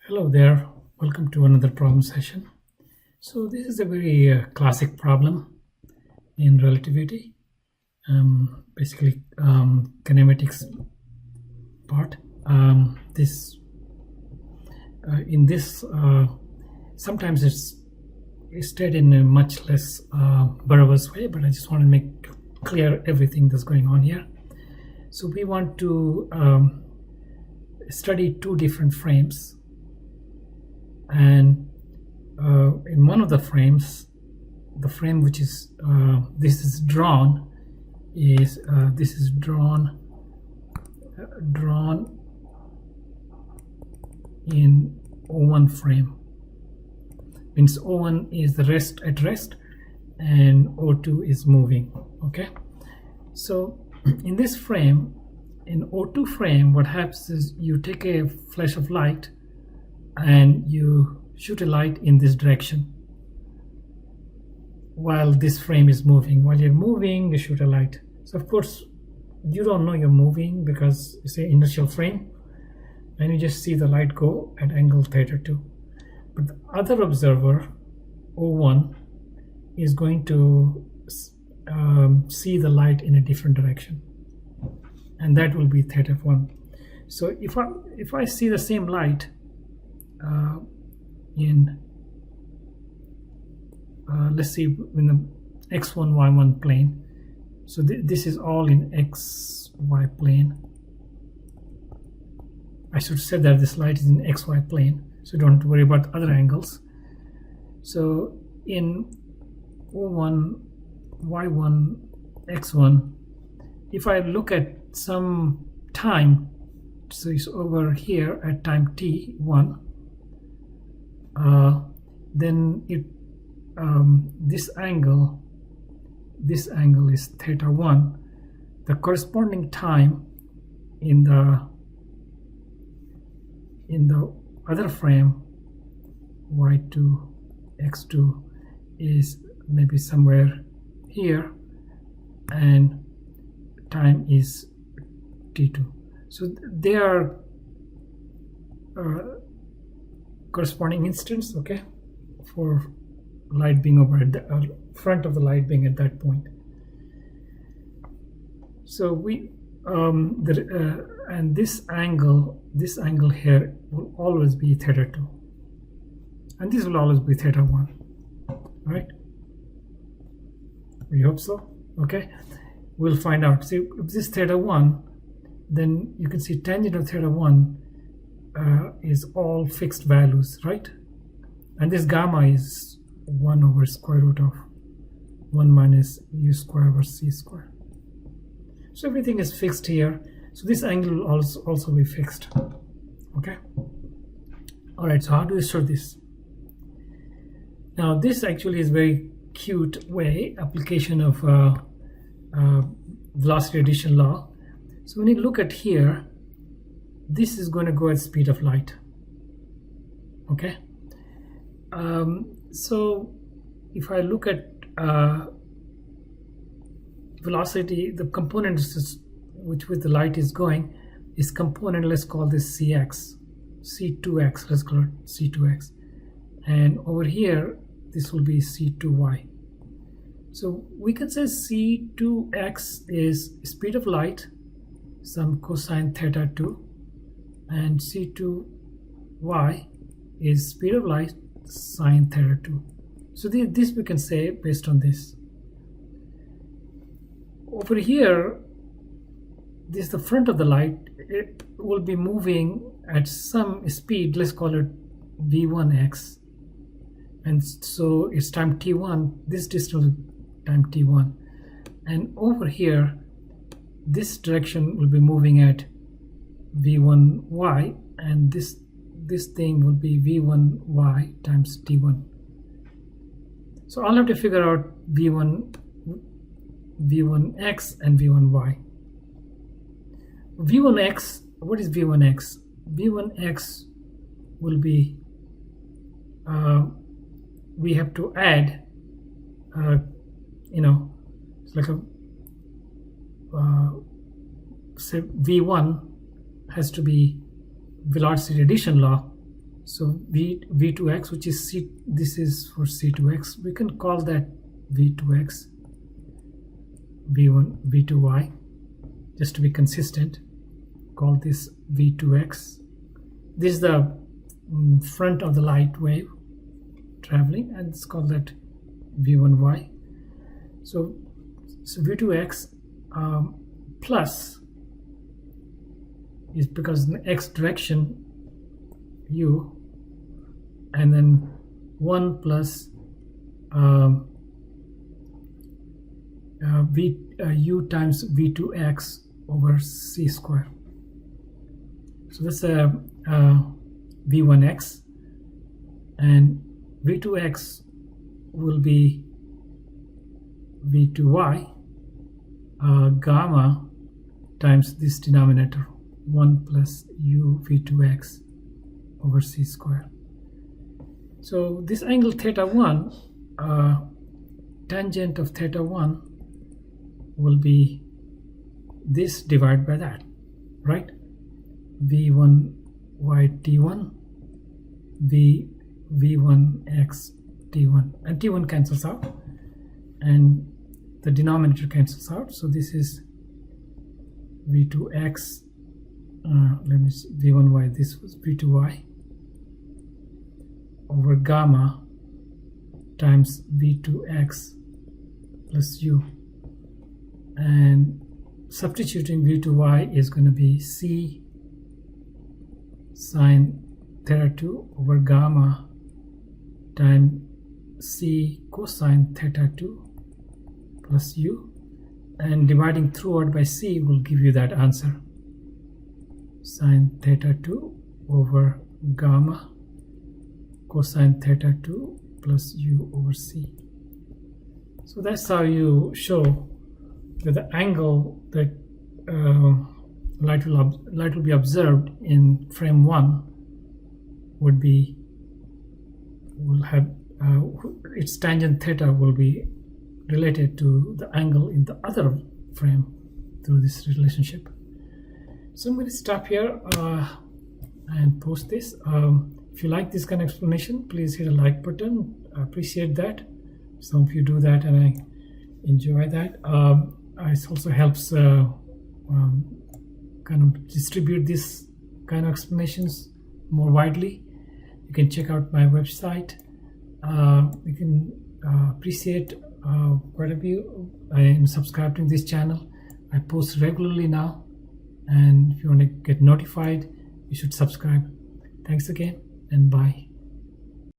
Hello there, welcome to another problem session. So this is a very classic problem in relativity, basically kinematics part. This in this sometimes it's stated in a much less verbose way, but I just want to make clear everything that's going on here. So we want to study two different frames, and in one of the frames, the frame which is this is drawn in O1 frame. Means O1 is the rest at rest and O2 is moving. Okay, so in this frame, in O2 frame, what happens is you take a flash of light and you shoot a light in this direction while this frame is moving. While you're moving, you shoot a light. So of course you don't know you're moving because it's an inertial frame and you just see the light go at angle theta 2. But the other observer, O1, is going to see the light in a different direction, and that will be theta 1. So if I see the same light in let's see, in the x1 y1 plane, so this is all in xy plane. I should say that this light is in xy plane, so don't worry about other angles. So in O1 y1 x1, if I look at some time, so it's over here at time t1, then it this angle is theta 1. The corresponding time in the other frame, y2 x2, is maybe somewhere here, and time is t2. So they are corresponding instants, okay, for light being over at the front of the light being at that point. So we and this angle here will always be theta 2, and this will always be theta 1, right? We hope so. Okay, we'll find out. See, if this theta 1, then you can see tangent of theta 1 is all fixed values, right? And this gamma is 1 over square root of 1 minus u square over c square. So everything is fixed here. So this angle will also be fixed. Okay. All right. So how do we show this? Now this actually is very cute way application of velocity addition law. So when you look at here, this is going to go at speed of light. Okay. So if I look at velocity, the component which with the light is going is component, let's call this cx, c2x, let's call it c2x, and over here this will be c2y. So we can say c2x is speed of light, some cosine theta 2, and c2y is speed of light, sine theta 2. So this we can say based on this. Over here, this is the front of the light. It will be moving at some speed, let's call it v1x, and so it's time t1, this distance time t1, and over here this direction will be moving at v1y, and this thing will be v1y times t1. So I'll have to figure out v1x and v1y. v1x, what is v1x? v1x will be we have to add it's like a say v1 has to be velocity addition law, So v2x, which is c, this is for c2x, we can call that v2x, v1, v2y, just to be consistent. Call this v2x. This is the front of the light wave traveling, and it's called that v1y. So v2x plus is because in the x direction u, and then 1 plus u times v2x over c square. So that's a v1x, and v2x will be v2y gamma times this denominator, 1 plus u v2x over c square. So this angle theta 1, tangent of theta 1 will be this divided by that, right? v1y t1 v1x t1, and t1 cancels out and the denominator cancels out. So this is v2x, let me see, v1y, this was v2y over gamma times v2x plus u, and substituting v2y is going to be c sine theta 2 over gamma times c cosine theta 2 plus u, and dividing throughout by c will give you that answer, sine theta 2 over gamma cosine theta 2 plus u over c. So that's how you show that the angle that light will be observed in frame 1 will have its tangent theta will be related to the angle in the other frame through this relationship. So I'm going to stop here and post this. If you like this kind of explanation, please hit a like button. I appreciate that. Some of you do that, and I enjoy that. It also helps kind of distribute this kind of explanations more widely. You can check out my website. You can appreciate quite a few. I am subscribed to this channel. I post regularly now, and if you want to get notified, you should subscribe. Thanks again, and bye.